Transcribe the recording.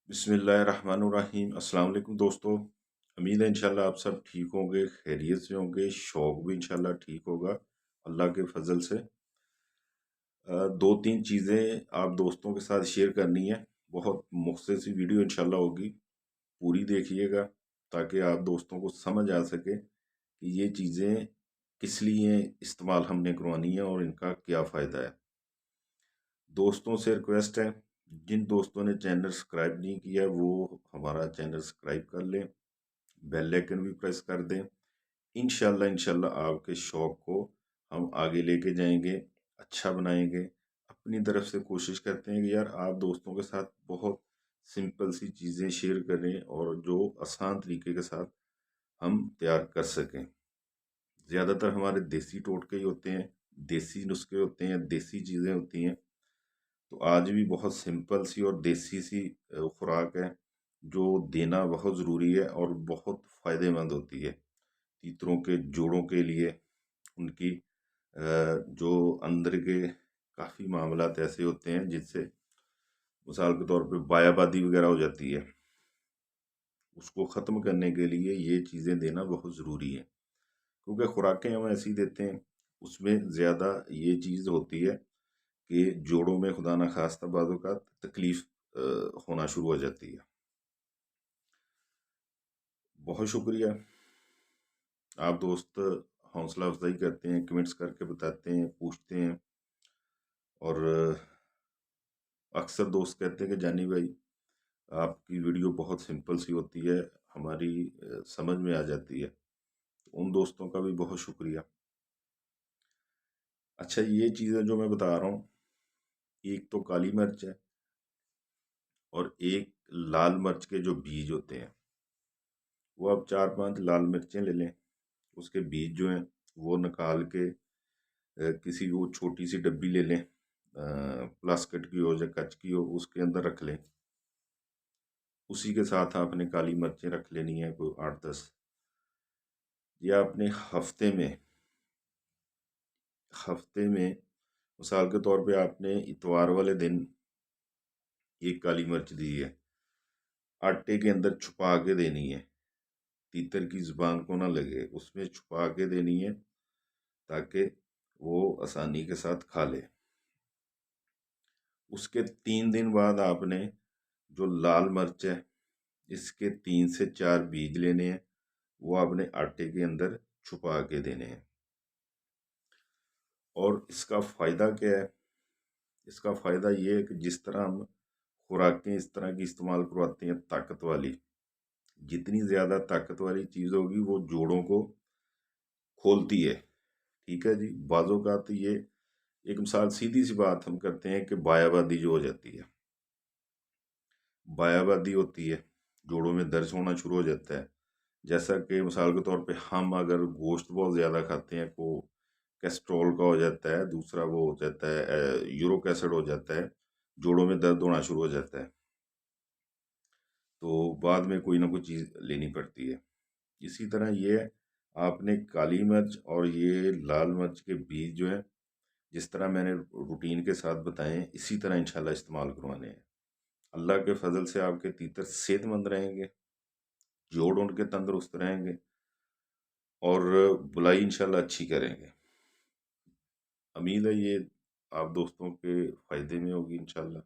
बिस्मिल्लाहिर्रहमानिर्रहीम। अस्सलाम वालेकुम दोस्तों। उम्मीद है इंशाल्लाह आप सब ठीक होंगे, खैरियत से होंगे। शौक भी इंशाल्लाह ठीक होगा अल्लाह के फजल से। दो तीन चीज़ें आप दोस्तों के साथ शेयर करनी है। बहुत मुख्तसर सी वीडियो इंशाल्लाह होगी, पूरी देखिएगा ताकि आप दोस्तों को समझ आ सके कि ये चीज़ें किस लिए इस्तेमाल हमने करवानी है और इनका क्या फ़ायदा है। दोस्तों से रिक्वेस्ट है, जिन दोस्तों ने चैनल सब्सक्राइब नहीं किया वो हमारा चैनल सब्सक्राइब कर लें, बेल आइकन भी प्रेस कर दें। इंशाल्लाह आपके शौक को हम आगे लेके जाएंगे, अच्छा बनाएंगे। अपनी तरफ से कोशिश करते हैं कि यार आप दोस्तों के साथ बहुत सिंपल सी चीज़ें शेयर करें और जो आसान तरीके के साथ हम तैयार कर सकें। ज़्यादातर हमारे देसी टोटके ही होते हैं, देसी नुस्खे होते हैं, देसी चीज़ें होती हैं। तो आज भी बहुत सिंपल सी और देसी सी खुराक है जो देना बहुत ज़रूरी है और बहुत फ़ायदेमंद होती है तीतरों के जोड़ों के लिए। उनकी जो अंदर के काफ़ी मामलात ऐसे होते हैं जिससे मिसाल के तौर पे बायाबादी वगैरह हो जाती है, उसको ख़त्म करने के लिए ये चीज़ें देना बहुत ज़रूरी है। क्योंकि खुराकें हम ऐसी देते हैं उसमें ज़्यादा ये चीज़ होती है कि जोड़ों में खुदा न खास्ता बाज़ों का तकलीफ होना शुरू हो जाती है। बहुत शुक्रिया। आप दोस्त हौसला अफजाई करते हैं, कमेंट्स करके बताते हैं, पूछते हैं। और अक्सर दोस्त कहते हैं कि जानी भाई आपकी वीडियो बहुत सिंपल सी होती है, हमारी समझ में आ जाती है। उन दोस्तों का भी बहुत शुक्रिया। अच्छा, ये चीज़ें जो मैं बता रहा हूँ, एक तो काली मिर्च है और एक लाल मिर्च के जो बीज होते हैं, वो आप 4-5 लाल मिर्चें ले लें, उसके बीज जो हैं वो निकाल के किसी वो छोटी सी डब्बी ले लें, प्लास्टिक की हो या कच की हो, उसके अंदर रख लें। उसी के साथ आपने काली मिर्चें रख लेनी है कोई 8-10। ये आपने हफ्ते में मिसाल के तौर पे आपने इतवार वाले दिन एक काली मिर्च दी है, आटे के अंदर छुपा के देनी है, तीतर की जुबान को ना लगे, उसमें छुपा के देनी है ताकि वो आसानी के साथ खा ले। उसके 3 दिन बाद आपने जो लाल मिर्च है इसके 3 से 4 बीज लेने हैं, वो आपने आटे के अंदर छुपा के देने हैं। और इसका फ़ायदा क्या है? इसका फ़ायदा ये है कि जिस तरह हम खुराकें इस तरह की इस्तेमाल करवाते हैं ताकत वाली, जितनी ज़्यादा ताकत वाली चीज़ होगी वो जोड़ों को खोलती है। ठीक है जी। बाज़ों का तो ये एक मिसाल सीधी सी बात हम करते हैं कि बायाबादी जो हो जाती है, बायाबादी होती है, जोड़ों में दर्द होना शुरू हो जाता है। जैसा कि मिसाल के तौर पे हम अगर गोश्त बहुत ज़्यादा खाते हैं तो कैस्ट्रोल का हो जाता है, दूसरा वो हो जाता है यूरिक एसिड हो जाता है, जोड़ों में दर्द होना शुरू हो जाता है, तो बाद में कोई ना कोई चीज़ लेनी पड़ती है। इसी तरह ये आपने काली मिर्च और ये लाल मिर्च के बीज जो है, जिस तरह मैंने रूटीन के साथ बताए हैं, इसी तरह इंशाल्लाह इस्तेमाल करवाने हैं। अल्लाह के फजल से आपके तीतर सेहतमंद रहेंगे, जोड़ उनके तंदुरुस्त रहेंगे और बुलाई इंशाल्लाह अच्छी करेंगे। उम्मीद है ये आप दोस्तों के फ़ायदे में होगी इंशाल्लाह।